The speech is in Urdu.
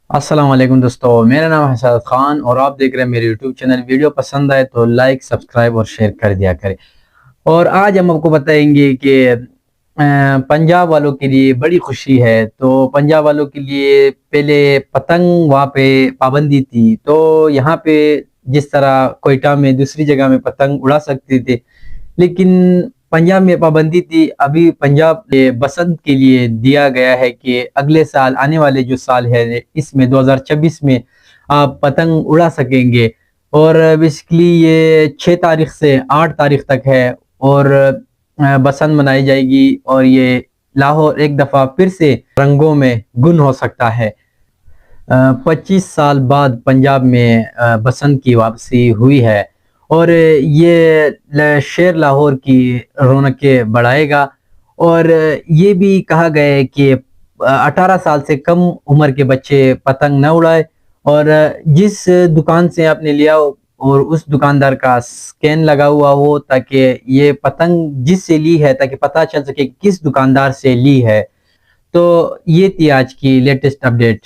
السلام علیکم دوستو، میرا نام ہے حساد خان اور آپ دیکھ رہے ہیں میرے یوٹیوب چینل۔ ویڈیو پسند آئے تو لائک، سبسکرائب اور شیئر کر دیا کریں۔ اور آج ہم آپ کو بتائیں گے کہ پنجاب والوں کے لیے بڑی خوشی ہے۔ تو پنجاب والوں کے لیے پہلے پتنگ وہاں پہ پابندی تھی، تو یہاں پہ جس طرح کوئٹہ میں دوسری جگہ میں پتنگ اڑا سکتے تھے، لیکن پنجاب میں پابندی تھی۔ ابھی پنجاب بسنت کے لیے دیا گیا ہے کہ اگلے سال، آنے والے جو سال ہے اس میں 2026 میں آپ پتنگ اڑا سکیں گے۔ اور بیسیکلی یہ 6 تاریخ سے 8 تاریخ تک ہے اور بسنت منائی جائے گی، اور یہ لاہور ایک دفعہ پھر سے رنگوں میں گن ہو سکتا ہے۔ 25 سال بعد پنجاب میں بسنت کی واپسی ہوئی ہے، اور یہ شیر لاہور کی رونقیں بڑھائے گا۔ اور یہ بھی کہا گیا ہے کہ 18 سال سے کم عمر کے بچے پتنگ نہ اڑائے، اور جس دکان سے آپ نے لیا ہو اور اس دکاندار کا سکین لگا ہوا ہو، تاکہ یہ پتنگ جس سے لی ہے تاکہ پتہ چل سکے کس دکاندار سے لی ہے۔ تو یہ تھی آج کی لیٹسٹ اپڈیٹ۔